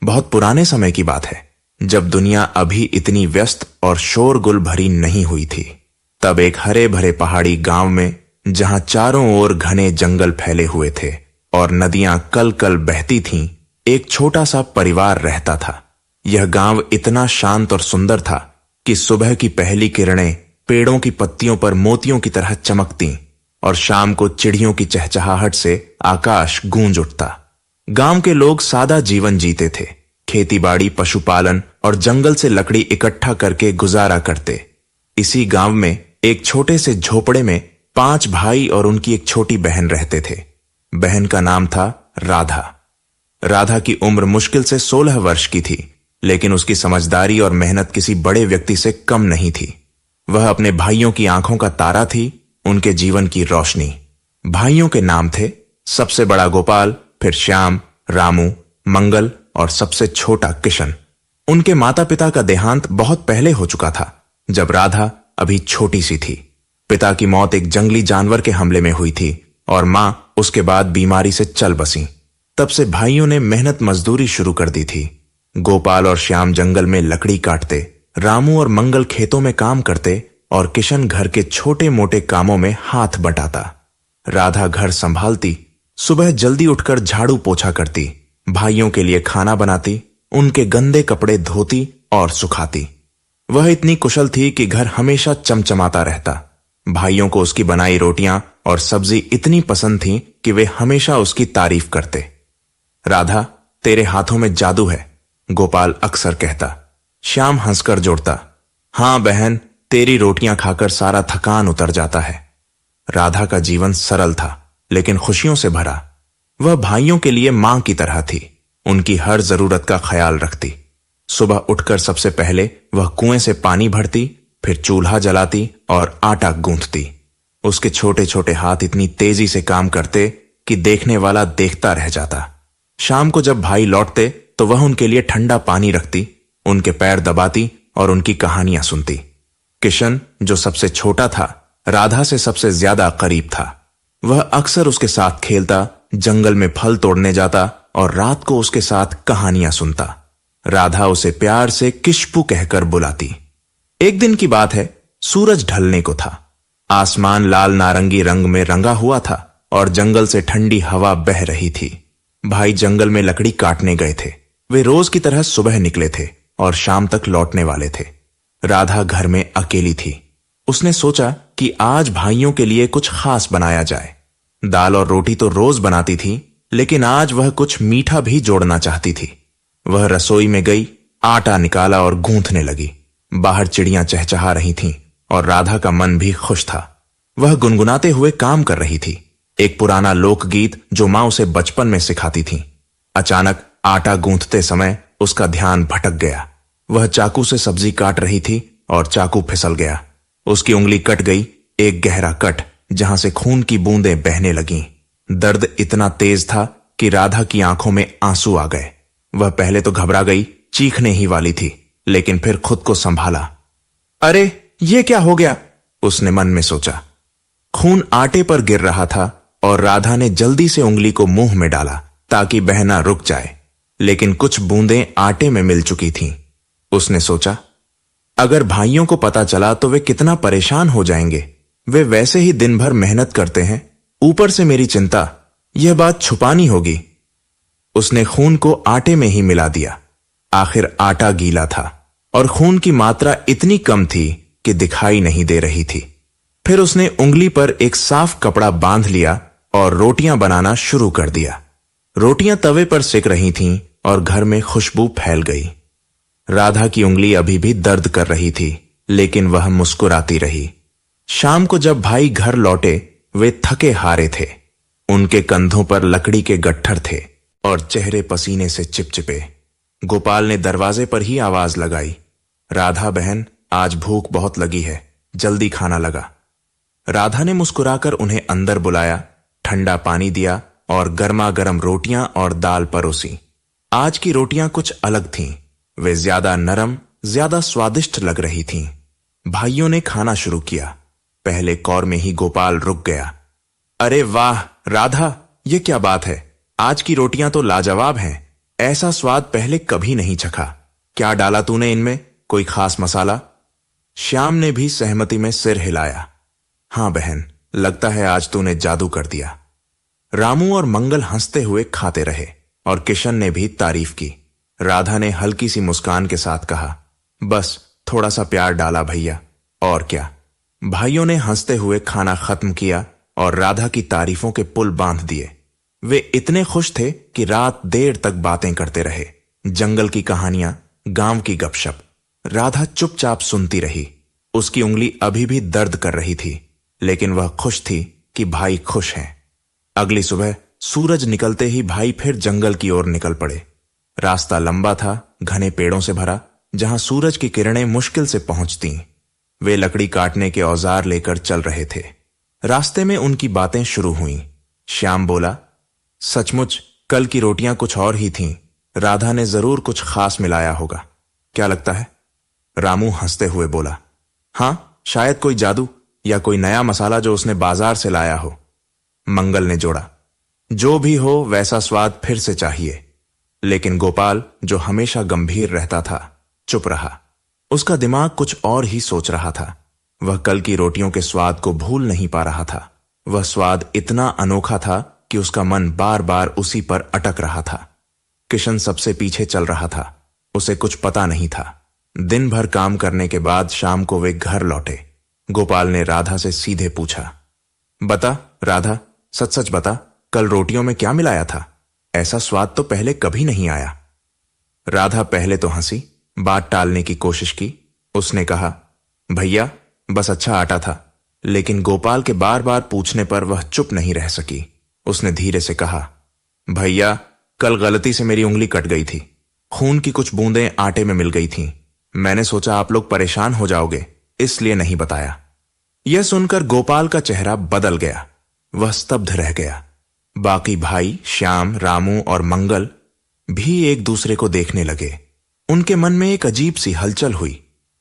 बहुत पुराने समय की बात है, जब दुनिया अभी इतनी व्यस्त और शोरगुल भरी नहीं हुई थी। तब एक हरे भरे पहाड़ी गांव में, जहां चारों ओर घने जंगल फैले हुए थे और नदियां कल कल बहती थीं, एक छोटा सा परिवार रहता था। यह गांव इतना शांत और सुंदर था कि सुबह की पहली किरणें पेड़ों की पत्तियों पर मोतियों की तरह चमकतीं और शाम को चिड़ियों की चहचहाहट से आकाश गूंज उठता। गांव के लोग सादा जीवन जीते थे। खेतीबाड़ी, पशुपालन और जंगल से लकड़ी इकट्ठा करके गुजारा करते। इसी गांव में एक छोटे से झोपड़े में 5 भाई और उनकी एक छोटी बहन रहते थे। बहन का नाम था राधा। राधा की उम्र मुश्किल से 16 वर्ष की थी, लेकिन उसकी समझदारी और मेहनत किसी बड़े व्यक्ति से कम नहीं थी। वह अपने भाइयों की आंखों का तारा थी, उनके जीवन की रोशनी। भाइयों के नाम थे, सबसे बड़ा गोपाल, फिर श्याम, रामू, मंगल और सबसे छोटा किशन। उनके माता पिता का देहांत बहुत पहले हो चुका था, जब राधा अभी छोटी सी थी। पिता की मौत एक जंगली जानवर के हमले में हुई थी और मां उसके बाद बीमारी से चल बसी। तब से भाइयों ने मेहनत मजदूरी शुरू कर दी थी। गोपाल और श्याम जंगल में लकड़ी काटते, रामू और मंगल खेतों में काम करते और किशन घर के छोटे मोटे कामों में हाथ बटाता। राधा घर संभालती, सुबह जल्दी उठकर झाड़ू पोछा करती, भाइयों के लिए खाना बनाती, उनके गंदे कपड़े धोती और सुखाती। वह इतनी कुशल थी कि घर हमेशा चमचमाता रहता। भाइयों को उसकी बनाई रोटियां और सब्जी इतनी पसंद थी कि वे हमेशा उसकी तारीफ करते। राधा, तेरे हाथों में जादू है, गोपाल अक्सर कहता। श्याम हंसकर जोड़ता, हां बहन, तेरी रोटियां खाकर सारा थकान उतर जाता है। राधा का जीवन सरल था, लेकिन खुशियों से भरा। वह भाइयों के लिए मां की तरह थी, उनकी हर जरूरत का ख्याल रखती। सुबह उठकर सबसे पहले वह कुएं से पानी भरती, फिर चूल्हा जलाती और आटा गूंथती। उसके छोटे छोटे हाथ इतनी तेजी से काम करते कि देखने वाला देखता रह जाता। शाम को जब भाई लौटते तो वह उनके लिए ठंडा पानी रखती, उनके पैर दबाती और उनकी कहानियां सुनती। किशन, जो सबसे छोटा था, राधा से सबसे ज्यादा करीब था। वह अक्सर उसके साथ खेलता, जंगल में फल तोड़ने जाता और रात को उसके साथ कहानियां सुनता। राधा उसे प्यार से किशपू कहकर बुलाती। एक दिन की बात है, सूरज ढलने को था। आसमान लाल नारंगी रंग में रंगा हुआ था और जंगल से ठंडी हवा बह रही थी। भाई जंगल में लकड़ी काटने गए थे। वे रोज की तरह सुबह निकले थे और शाम तक लौटने वाले थे। राधा घर में अकेली थी। उसने सोचा कि आज भाइयों के लिए कुछ खास बनाया जाए। दाल और रोटी तो रोज बनाती थी, लेकिन आज वह कुछ मीठा भी जोड़ना चाहती थी। वह रसोई में गई, आटा निकाला और गूंथने लगी। बाहर चिड़ियां चहचहा रही थीं और राधा का मन भी खुश था। वह गुनगुनाते हुए काम कर रही थी, एक पुराना लोकगीत जो मां उसे बचपन में सिखाती थी। अचानक आटा गूंथते समय उसका ध्यान भटक गया। वह चाकू से सब्जी काट रही थी और चाकू फिसल गया। उसकी उंगली कट गई, एक गहरा कट जहां से खून की बूंदें बहने लगीं। दर्द इतना तेज था कि राधा की आंखों में आंसू आ गए। वह पहले तो घबरा गई, चीखने ही वाली थी, लेकिन फिर खुद को संभाला। अरे ये क्या हो गया, उसने मन में सोचा। खून आटे पर गिर रहा था और राधा ने जल्दी से उंगली को मुंह में डाला ताकि बहना रुक जाए, लेकिन कुछ बूंदें आटे में मिल चुकी थीं। उसने सोचा, अगर भाइयों को पता चला तो वे कितना परेशान हो जाएंगे। वे वैसे ही दिन भर मेहनत करते हैं, ऊपर से मेरी चिंता, यह बात छुपानी होगी। उसने खून को आटे में ही मिला दिया। आखिर आटा गीला था और खून की मात्रा इतनी कम थी कि दिखाई नहीं दे रही थी। फिर उसने उंगली पर एक साफ कपड़ा बांध लिया और रोटियां बनाना शुरू कर दिया। रोटियां तवे पर सिक रही थीं और घर में खुशबू फैल गई। राधा की उंगली अभी भी दर्द कर रही थी, लेकिन वह मुस्कुराती रही। शाम को जब भाई घर लौटे, वे थके हारे थे। उनके कंधों पर लकड़ी के गट्ठर थे और चेहरे पसीने से चिपचिपे। गोपाल ने दरवाजे पर ही आवाज लगाई, राधा बहन, आज भूख बहुत लगी है, जल्दी खाना लगा। राधा ने मुस्कुराकर उन्हें अंदर बुलाया, ठंडा पानी दिया और गर्मा गर्म रोटियां और दाल परोसी। आज की रोटियां कुछ अलग थीं। वे ज्यादा नरम, ज्यादा स्वादिष्ट लग रही थीं। भाइयों ने खाना शुरू किया। पहले कौर में ही गोपाल रुक गया। अरे वाह राधा, ये क्या बात है, आज की रोटियां तो लाजवाब हैं। ऐसा स्वाद पहले कभी नहीं चखा। क्या डाला तूने इनमें? कोई खास मसाला? श्याम ने भी सहमति में सिर हिलाया। हाँ बहन, लगता है आज तूने जादू कर दिया। रामू और मंगल हंसते हुए खाते रहे और किशन ने भी तारीफ की। राधा ने हल्की सी मुस्कान के साथ कहा, बस थोड़ा सा प्यार डाला भैया, और क्या। भाइयों ने हंसते हुए खाना खत्म किया और राधा की तारीफों के पुल बांध दिए। वे इतने खुश थे कि रात देर तक बातें करते रहे, जंगल की कहानियां, गांव की गपशप। राधा चुपचाप सुनती रही। उसकी उंगली अभी भी दर्द कर रही थी, लेकिन वह खुश थी कि भाई खुश हैं। अगली सुबह सूरज निकलते ही भाई फिर जंगल की ओर निकल पड़े। रास्ता लंबा था, घने पेड़ों से भरा, जहां सूरज की किरणें मुश्किल से पहुंचती। वे लकड़ी काटने के औजार लेकर चल रहे थे। रास्ते में उनकी बातें शुरू हुईं। श्याम बोला, सचमुच कल की रोटियां कुछ और ही थीं। राधा ने जरूर कुछ खास मिलाया होगा, क्या लगता है? रामू हंसते हुए बोला, हां, शायद कोई जादू या कोई नया मसाला जो उसने बाजार से लाया हो। मंगल ने जोड़ा, जो भी हो वैसा स्वाद फिर से चाहिए। लेकिन गोपाल, जो हमेशा गंभीर रहता था, चुप रहा। उसका दिमाग कुछ और ही सोच रहा था। वह कल की रोटियों के स्वाद को भूल नहीं पा रहा था। वह स्वाद इतना अनोखा था कि उसका मन बार बार उसी पर अटक रहा था। किशन सबसे पीछे चल रहा था। उसे कुछ पता नहीं था। दिन भर काम करने के बाद शाम को वे घर लौटे। गोपाल ने राधा से सीधे पूछा, बता राधा, सच सच बता, कल रोटियों में क्या मिलाया था? ऐसा स्वाद तो पहले कभी नहीं आया। राधा पहले तो हंसी, बात टालने की कोशिश की। उसने कहा, भैया बस अच्छा आटा था। लेकिन गोपाल के बार बार पूछने पर वह चुप नहीं रह सकी। उसने धीरे से कहा, भैया कल गलती से मेरी उंगली कट गई थी। खून की कुछ बूंदें आटे में मिल गई थीं। मैंने सोचा आप लोग परेशान हो जाओगे, इसलिए नहीं बताया। यह सुनकर गोपाल का चेहरा बदल गया। वह स्तब्ध रह गया। बाकी भाई श्याम, रामू और मंगल भी एक दूसरे को देखने लगे। उनके मन में एक अजीब सी हलचल हुई।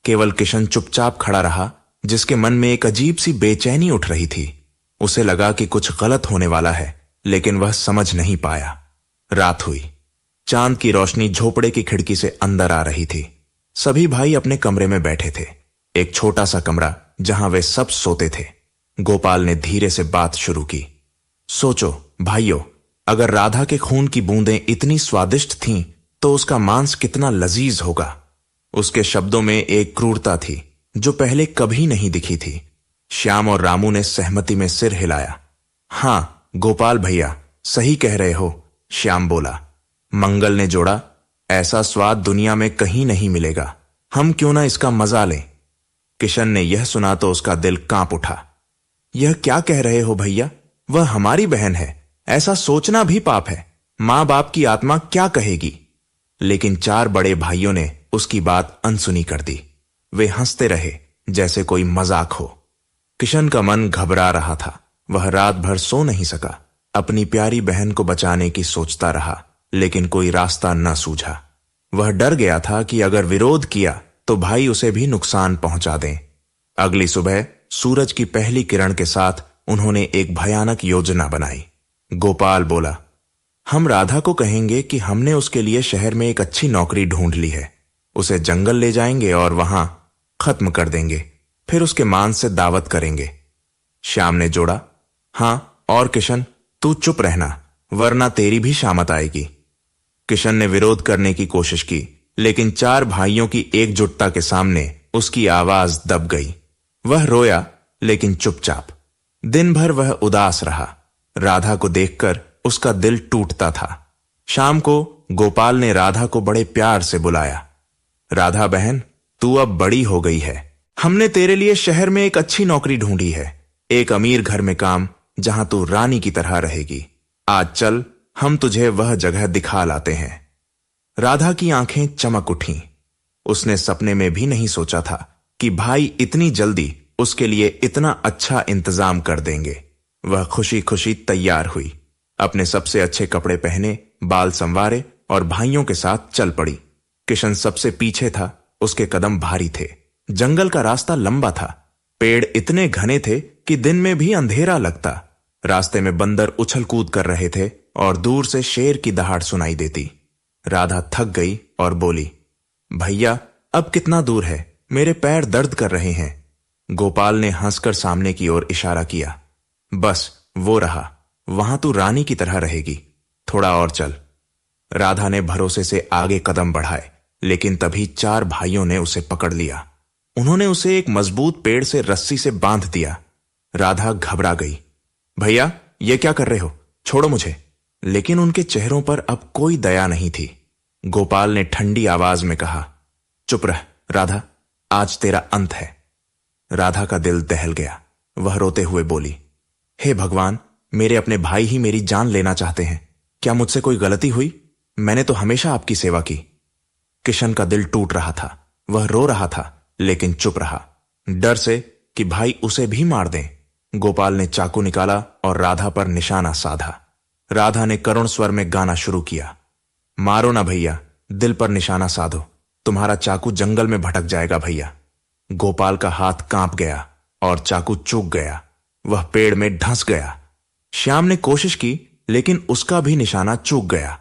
केवल किशन चुपचाप खड़ा रहा, जिसके मन में एक अजीब सी बेचैनी उठ रही थी। उसे लगा कि कुछ गलत होने वाला है, लेकिन वह समझ नहीं पाया। रात हुई। चांद की रोशनी झोपड़े की खिड़की से अंदर आ रही थी। सभी भाई अपने कमरे में बैठे थे, एक छोटा सा कमरा जहां वे सब सोते थे। गोपाल ने धीरे से बात शुरू की, सोचो भाइयों, अगर राधा के खून की बूंदें इतनी स्वादिष्ट थीं, तो उसका मांस कितना लजीज होगा। उसके शब्दों में एक क्रूरता थी जो पहले कभी नहीं दिखी थी। श्याम और रामू ने सहमति में सिर हिलाया। हां गोपाल भैया, सही कह रहे हो, श्याम बोला। मंगल ने जोड़ा, ऐसा स्वाद दुनिया में कहीं नहीं मिलेगा। हम क्यों ना इसका मजा लें। किशन ने यह सुना तो उसका दिल कांप उठा। यह क्या कह रहे हो भैया, वह हमारी बहन है, ऐसा सोचना भी पाप है। मां बाप की आत्मा क्या कहेगी। लेकिन चार बड़े भाइयों ने उसकी बात अनसुनी कर दी। वे हंसते रहे जैसे कोई मजाक हो। किशन का मन घबरा रहा था। वह रात भर सो नहीं सका। अपनी प्यारी बहन को बचाने की सोचता रहा, लेकिन कोई रास्ता न सूझा। वह डर गया था कि अगर विरोध किया तो भाई उसे भी नुकसान पहुंचा दें। अगली सुबह सूरज की पहली किरण के साथ उन्होंने एक भयानक योजना बनाई। गोपाल बोला, हम राधा को कहेंगे कि हमने उसके लिए शहर में एक अच्छी नौकरी ढूंढ ली है। उसे जंगल ले जाएंगे और वहां खत्म कर देंगे। फिर उसके मांस से दावत करेंगे। श्याम ने जोड़ा, हां, और किशन तू चुप रहना, वरना तेरी भी शामत आएगी। किशन ने विरोध करने की कोशिश की, लेकिन चार भाइयों की एकजुटता के सामने उसकी आवाज दब गई। वह रोया, लेकिन चुपचाप। दिन भर वह उदास रहा। राधा को देखकर उसका दिल टूटता था। शाम को गोपाल ने राधा को बड़े प्यार से बुलाया। राधा बहन, तू अब बड़ी हो गई है। हमने तेरे लिए शहर में एक अच्छी नौकरी ढूंढी है, एक अमीर घर में काम, जहां तू रानी की तरह रहेगी। आज चल, हम तुझे वह जगह दिखा लाते हैं। राधा की आंखें चमक उठीं। उसने सपने में भी नहीं सोचा था कि भाई इतनी जल्दी उसके लिए इतना अच्छा इंतजाम कर देंगे। वह खुशी खुशी तैयार हुई, अपने सबसे अच्छे कपड़े पहने, बाल संवारे और भाइयों के साथ चल पड़ी। किशन सबसे पीछे था। उसके कदम भारी थे। जंगल का रास्ता लंबा था। पेड़ इतने घने थे कि दिन में भी अंधेरा लगता। रास्ते में बंदर उछल कूद कर रहे थे और दूर से शेर की दहाड़ सुनाई देती। राधा थक गई और बोली, भैया अब कितना दूर है, मेरे पैर दर्द कर रहे हैं। गोपाल ने हंसकर सामने की ओर इशारा किया, बस वो रहा, वहां तू रानी की तरह रहेगी, थोड़ा और चल। राधा ने भरोसे से आगे कदम बढ़ाए, लेकिन तभी 4 भाइयों ने उसे पकड़ लिया। उन्होंने उसे एक मजबूत पेड़ से रस्सी से बांध दिया। राधा घबरा गई। भैया ये क्या कर रहे हो, छोड़ो मुझे। लेकिन उनके चेहरों पर अब कोई दया नहीं थी। गोपाल ने ठंडी आवाज में कहा, चुप रह राधा, आज तेरा अंत है। राधा का दिल दहल गया। वह रोते हुए बोली, हे भगवान, मेरे अपने भाई ही मेरी जान लेना चाहते हैं। क्या मुझसे कोई गलती हुई? मैंने तो हमेशा आपकी सेवा की। किशन का दिल टूट रहा था। वह रो रहा था, लेकिन चुप रहा, डर से कि भाई उसे भी मार दें। गोपाल ने चाकू निकाला और राधा पर निशाना साधा। राधा ने करुण स्वर में गाना शुरू किया, मारो ना भैया, दिल पर निशाना साधो, तुम्हारा चाकू जंगल में भटक जाएगा भैया। गोपाल का हाथ कांप गया और चाकू चूक गया। वह पेड़ में धंस गया। श्याम ने कोशिश की, लेकिन उसका भी निशाना चूक गया।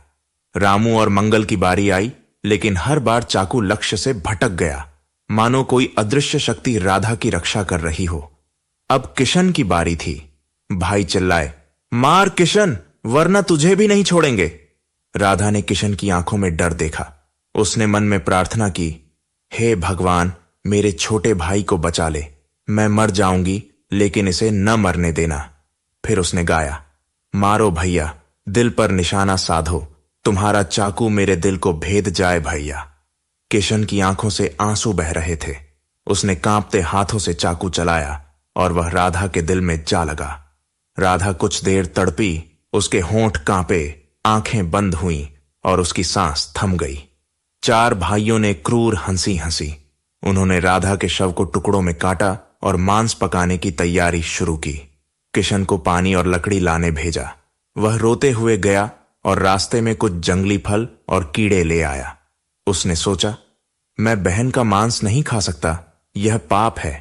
रामू और मंगल की बारी आई, लेकिन हर बार चाकू लक्ष्य से भटक गया, मानो कोई अदृश्य शक्ति राधा की रक्षा कर रही हो। अब किशन की बारी थी। भाई चिल्लाए, मार किशन, वरना तुझे भी नहीं छोड़ेंगे। राधा ने किशन की आंखों में डर देखा। उसने मन में प्रार्थना की, हे भगवान, मेरे छोटे भाई को बचा ले, मैं मर जाऊंगी लेकिन इसे न मरने देना। फिर उसने गाया, मारो भैया, दिल पर निशाना साधो, तुम्हारा चाकू मेरे दिल को भेद जाए भैया। किशन की आंखों से आंसू बह रहे थे। उसने कांपते हाथों से चाकू चलाया और वह राधा के दिल में जा लगा। राधा कुछ देर तड़पी, उसके होंठ कांपे, आंखें बंद हुईं और उसकी सांस थम गई। 4 भाइयों ने क्रूर हंसी हंसी। उन्होंने राधा के शव को टुकड़ों में काटा और मांस पकाने की तैयारी शुरू की। किशन को पानी और लकड़ी लाने भेजा। वह रोते हुए गया और रास्ते में कुछ जंगली फल और कीड़े ले आया। उसने सोचा, मैं बहन का मांस नहीं खा सकता, यह पाप है।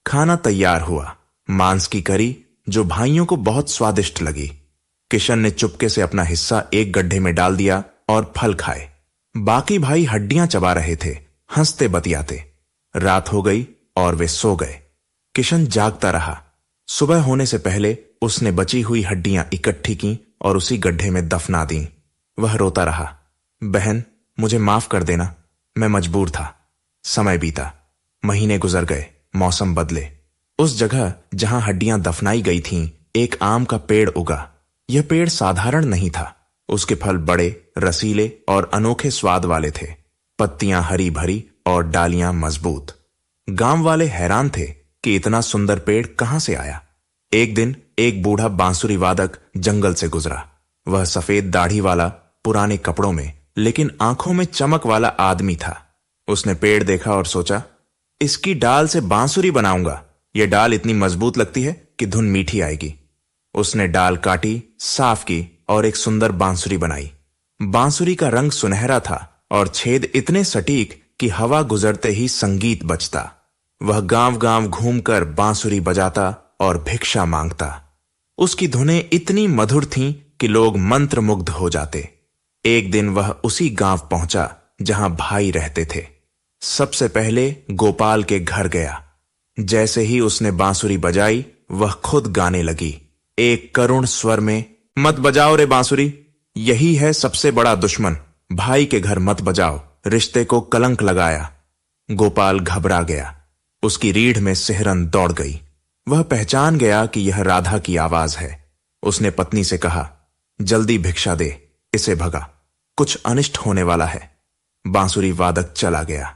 खाना तैयार हुआ, मांस की करी जो भाइयों को बहुत स्वादिष्ट लगी। किशन ने चुपके से अपना हिस्सा एक गड्ढे में डाल दिया और फल खाए। बाकी भाई हड्डियां चबा रहे थे, हंसते बतियाते। रात हो गई और वे सो गए। किशन जागता रहा। सुबह होने से पहले उसने बची हुई हड्डियां इकट्ठी की और उसी गड्ढे में दफना दी। वह रोता रहा, बहन मुझे माफ कर देना, मैं मजबूर था। समय बीता, महीने गुजर गए, मौसम बदले। उस जगह जहां हड्डियां दफनाई गई थीं, एक आम का पेड़ उगा। यह पेड़ साधारण नहीं था। उसके फल बड़े, रसीले और अनोखे स्वाद वाले थे। पत्तियां हरी भरी और डालियां मजबूत। गांव वाले हैरान थे कि इतना सुंदर पेड़ कहां से आया। एक दिन एक बूढ़ा बांसुरी वादक जंगल से गुजरा। वह सफेद दाढ़ी वाला, पुराने कपड़ों में, लेकिन आंखों में चमक वाला आदमी था। उसने पेड़ देखा और सोचा, इसकी डाल से बांसुरी बनाऊंगा। यह डाल इतनी मजबूत लगती है कि धुन मीठी आएगी। उसने डाल काटी, साफ की और एक सुंदर बांसुरी बनाई। बांसुरी का रंग सुनहरा था और छेद इतने सटीक कि हवा गुजरते ही संगीत बजता। वह गांव-गांव घूमकर बांसुरी बजाता और भिक्षा मांगता। उसकी धुनें इतनी मधुर थीं कि लोग मंत्रमुग्ध हो जाते। एक दिन वह उसी गांव पहुंचा जहां भाई रहते थे। सबसे पहले गोपाल के घर गया। जैसे ही उसने बांसुरी बजाई, वह खुद गाने लगी, एक करुण स्वर में, मत बजाओ रे बांसुरी, यही है सबसे बड़ा दुश्मन, भाई के घर मत बजाओ, रिश्ते को कलंक लगाया। गोपाल घबरा गया। उसकी रीढ़ में सिहरन दौड़ गई। वह पहचान गया कि यह राधा की आवाज है। उसने पत्नी से कहा, जल्दी भिक्षा दे, इसे भगा, कुछ अनिष्ट होने वाला है। बांसुरी वादक चला गया।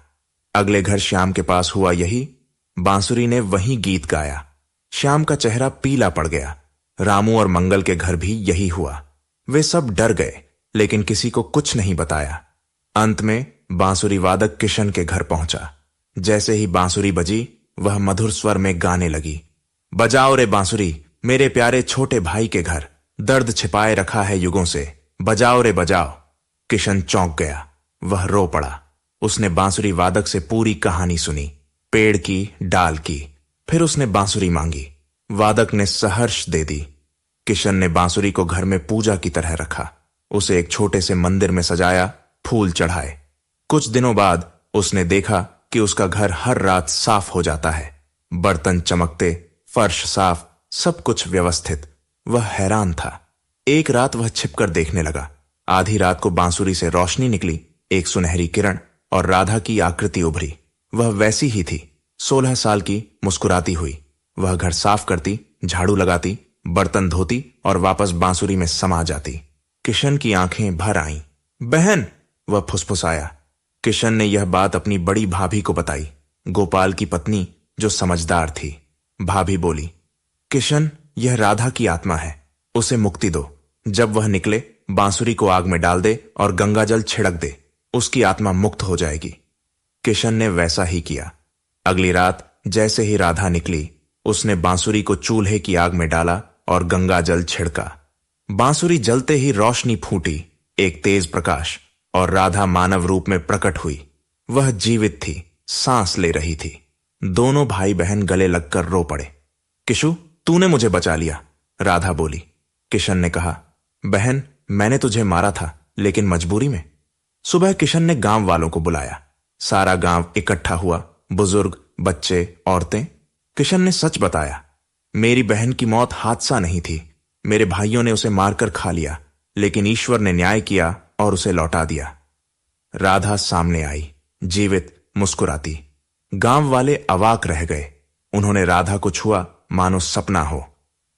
अगले घर श्याम के पास हुआ यही। बांसुरी ने वही गीत गाया। श्याम का चेहरा पीला पड़ गया। रामू और मंगल के घर भी यही हुआ। वे सब डर गए, लेकिन किसी को कुछ नहीं बताया। अंत में बांसुरी वादक किशन के घर पहुंचा। जैसे ही बांसुरी बजी, वह मधुर स्वर में गाने लगी, बजाओ रे बांसुरी, मेरे प्यारे छोटे भाई के घर, दर्द छिपाए रखा है युगों से, बजाओ रे बजाओ। किशन चौंक गया। वह रो पड़ा। उसने बांसुरी वादक से पूरी कहानी सुनी, पेड़ की, डाल की। फिर उसने बांसुरी मांगी। वादक ने सहर्ष दे दी। किशन ने बांसुरी को घर में पूजा की तरह रखा। उसे एक छोटे से मंदिर में सजाया फूल चढ़ाए। कुछ दिनों बाद उसने देखा कि उसका घर हर रात साफ हो जाता है, बर्तन चमकते, फर्श साफ, सब कुछ व्यवस्थित। वह हैरान था। एक रात वह छिपकर देखने लगा। आधी रात को बांसुरी से रोशनी निकली, एक सुनहरी किरण, और राधा की आकृति उभरी। वह वैसी ही थी, 16 साल की, मुस्कुराती हुई। वह घर साफ करती, झाड़ू लगाती, बर्तन धोती और वापस बांसुरी में समा जाती। किशन की आंखें भर आईं। बहन, वह फुसफुसाया। किशन ने यह बात अपनी बड़ी भाभी को बताई, गोपाल की पत्नी, जो समझदार थी। भाभी बोली, किशन, यह राधा की आत्मा है, उसे मुक्ति दो। जब वह निकले, बांसुरी को आग में डाल दे और गंगाजल छिड़क दे, उसकी आत्मा मुक्त हो जाएगी। किशन ने वैसा ही किया। अगली रात जैसे ही राधा निकली, उसने बांसुरी को चूल्हे की आग में डाला और गंगाजल छिड़का। बांसुरी जलते ही रोशनी फूटी, एक तेज प्रकाश, और राधा मानव रूप में प्रकट हुई। वह जीवित थी, सांस ले रही थी। दोनों भाई बहन गले लगकर रो पड़े। किशु, तूने मुझे बचा लिया, राधा बोली। किशन ने कहा, बहन, मैंने तुझे मारा था, लेकिन मजबूरी में। सुबह किशन ने गांव वालों को बुलाया। सारा गांव इकट्ठा हुआ, बुजुर्ग, बच्चे, औरतें। किशन ने सच बताया, मेरी बहन की मौत हादसा नहीं थी। मेरे भाइयों ने उसे मारकर खा लिया, लेकिन ईश्वर ने न्याय किया और उसे लौटा दिया। राधा सामने आई, जीवित, मुस्कुराती। गांव वाले अवाक रह गए। उन्होंने राधा को छुआ मानो सपना हो।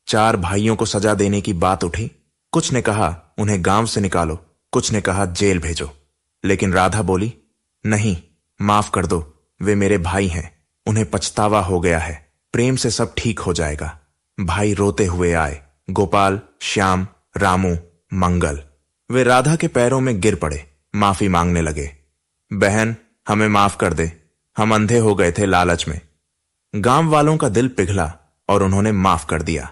4 भाइयों को सजा देने की बात उठी। कुछ ने कहा उन्हें गांव से निकालो, कुछ ने कहा जेल भेजो, लेकिन राधा बोली, नहीं, माफ कर दो, वे मेरे भाई हैं, उन्हें पछतावा हो गया है, प्रेम से सब ठीक हो जाएगा। भाई रोते हुए आए, गोपाल, श्याम, रामू, मंगल। वे राधा के पैरों में गिर पड़े, माफी मांगने लगे। बहन, हमें माफ कर दे, हम अंधे हो गए थे लालच में। गांव वालों का दिल पिघला और उन्होंने माफ कर दिया।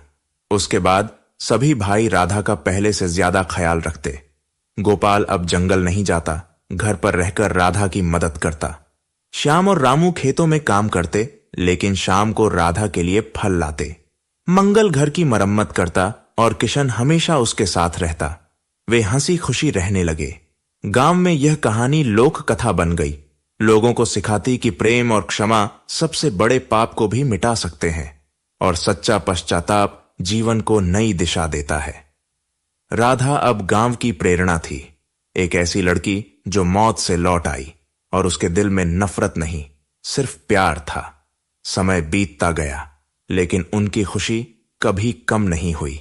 उसके बाद सभी भाई राधा का पहले से ज्यादा ख्याल रखते। गोपाल अब जंगल नहीं जाता, घर पर रहकर राधा की मदद करता। श्याम और रामू खेतों में काम करते, लेकिन शाम को राधा के लिए फल लाते। मंगल घर की मरम्मत करता और किशन हमेशा उसके साथ रहता। वे हंसी खुशी रहने लगे। गांव में यह कहानी लोक कथा बन गई, लोगों को सिखाती कि प्रेम और क्षमा सबसे बड़े पाप को भी मिटा सकते हैं, और सच्चा पश्चाताप जीवन को नई दिशा देता है। राधा अब गांव की प्रेरणा थी, एक ऐसी लड़की जो मौत से लौट आई, और उसके दिल में नफरत नहीं, सिर्फ प्यार था। समय बीतता गया, लेकिन उनकी खुशी कभी कम नहीं हुई।